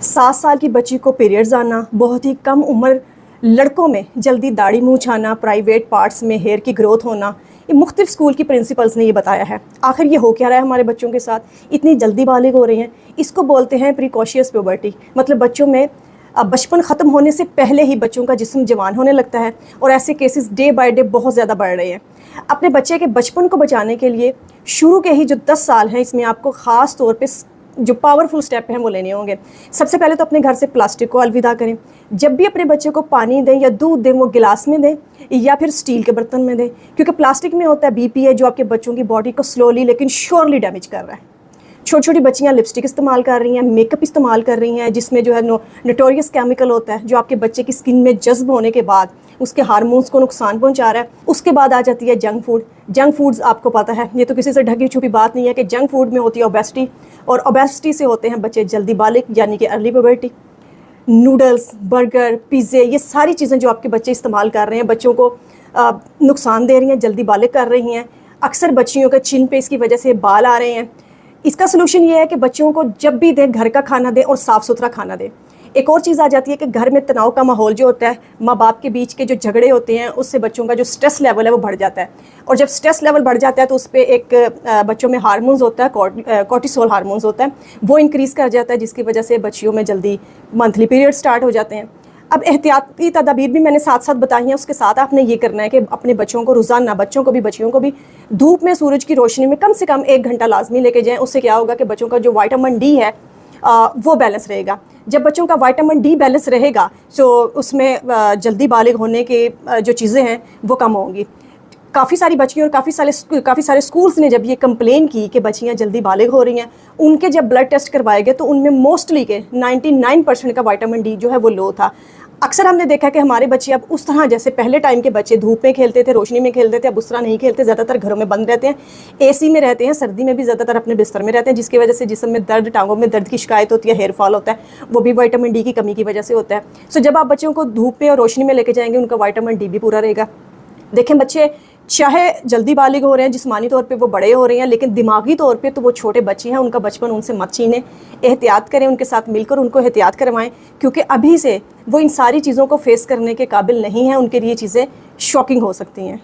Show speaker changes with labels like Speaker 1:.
Speaker 1: 7 साल की बच्ची को पीरियड्स आना, बहुत ही कम उम्र लड़कों में जल्दी दाढ़ी मूंछ आना, प्राइवेट पार्ट्स में हेयर की ग्रोथ होना, ये मुख्तलिफ स्कूल की प्रिंसिपल्स ने ये बताया है। आखिर ये हो क्या रहा है हमारे बच्चों के साथ, इतनी जल्दी बालिग हो रही हैं। इसको बोलते हैं प्रीकॉशियस प्यूबर्टी। मतलब बच्चों में बचपन ख़त्म होने से पहले ही बच्चों का जिस्म जवान होने लगता है, और ऐसे केसेस डे बाय डे बहुत ज़्यादा बढ़ रहे हैं। अपने बच्चे के बचपन को बचाने के लिए शुरू के ही जो 10 साल हैं, इसमें आपको ख़ास तौर पे जो पावरफुल स्टेप हैं वो लेने होंगे। सबसे पहले तो अपने घर से प्लास्टिक को अलविदा करें। जब भी अपने बच्चे को पानी दें या दूध दें, वो गिलास में दें या फिर स्टील के बर्तन में दें, क्योंकि प्लास्टिक में होता है BPA, जो आपके बच्चों की बॉडी को स्लोली लेकिन श्योरली डैमेज कर रहा है। छोटी छोटी बच्चियाँ लिपस्टिक इस्तेमाल कर रही हैं, मेकअप इस्तेमाल कर रही हैं, जिसमें जो है नोटोरियस केमिकल होता है, जो आपके बच्चे की स्किन में जज्ब होने के बाद उसके हार्मोन्स को नुकसान पहुंचा रहा है। उसके बाद आ जाती है जंक फूड। जंक फूड्स आपको पता है, ये तो किसी से ढकी छुपी बात नहीं है कि जंक फूड में होती है ओबेसिटी, और ओबेसिटी से होते हैं बच्चे जल्दी बालिग, यानी कि अर्ली प्यूबर्टी। नूडल्स, बर्गर, पिज़्ज़े, ये सारी चीज़ें जो आपके बच्चे इस्तेमाल कर रहे हैं, बच्चों को नुकसान दे रही हैं, जल्दी बालिग कर रही हैं। अक्सर बच्चियों के चिन पे इसकी वजह से बाल आ रहे हैं। इसका सलूशन ये है कि बच्चों को जब भी दें घर का खाना दें और साफ़ सुथरा खाना दें। एक और चीज़ आ जाती है कि घर में तनाव का माहौल जो होता है, माँ बाप के बीच के जो झगड़े होते हैं, उससे बच्चों का जो स्ट्रेस लेवल है वो बढ़ जाता है। और जब स्ट्रेस लेवल बढ़ जाता है तो उस पर एक बच्चों में हार्मोन्स होता है, कॉर्टिसोल हार्मोन्स होता है, वो इंक्रीज़ कर जाता है, जिसकी वजह से बच्चियों में जल्दी मंथली पीरियड स्टार्ट हो जाते हैं। अब एहतियाती तदाबीर भी मैंने साथ साथ बताई हैं। उसके साथ आपने ये करना है कि अपने बच्चों को रोज़ाना, बच्चों को भी बच्चियों को भी धूप में सूरज की रोशनी में कम से कम 1 घंटा लाजमी लेके जाएं। उससे क्या होगा कि बच्चों का जो विटामिन D है वो बैलेंस रहेगा। जब बच्चों का विटामिन D बैलेंस रहेगा तो उसमें जल्दी बालिग होने के जो चीज़ें हैं वो कम होंगी। काफ़ी सारी बच्चियों और काफ़ी सारे स्कूल्स ने जब ये कंप्लेन की कि बच्चियाँ जल्दी बालिग हो रही हैं, उनके जब ब्लड टेस्ट करवाए गए तो उनमें मोस्टली के 99% का विटामिन D जो है वो लो था। अक्सर हमने देखा कि हमारे बच्चे अब उस तरह, जैसे पहले टाइम के बच्चे धूप में खेलते थे, रोशनी में खेलते थे, अब उस तरह नहीं खेलते। ज़्यादातर घरों में बंद रहते हैं, AC में रहते हैं, सर्दी में भी ज़्यादातर अपने बिस्तर में रहते हैं, जिसकी वजह से जिस्म में दर्द, टांगों में दर्द की शिकायत होती है, हेयर फॉल होता है, वो भी विटामिन D की कमी की वजह से होता है। सो जब आप बच्चों को धूप में और रोशनी में लेके जाएंगे, उनका विटामिन D भी पूरा रहेगा। देखें, बच्चे चाहे जल्दी बालिग हो रहे हैं, जिस्मानी तौर पे वो बड़े हो रहे हैं, लेकिन दिमागी तौर पे तो वो छोटे बच्चे हैं। उनका बचपन उनसे मत छीनें, एहतियात करें, उनके साथ मिलकर उनको एहतियात करवाएं, क्योंकि अभी से वो इन सारी चीज़ों को फेस करने के काबिल नहीं हैं। उनके लिए चीज़ें शॉकिंग हो सकती हैं।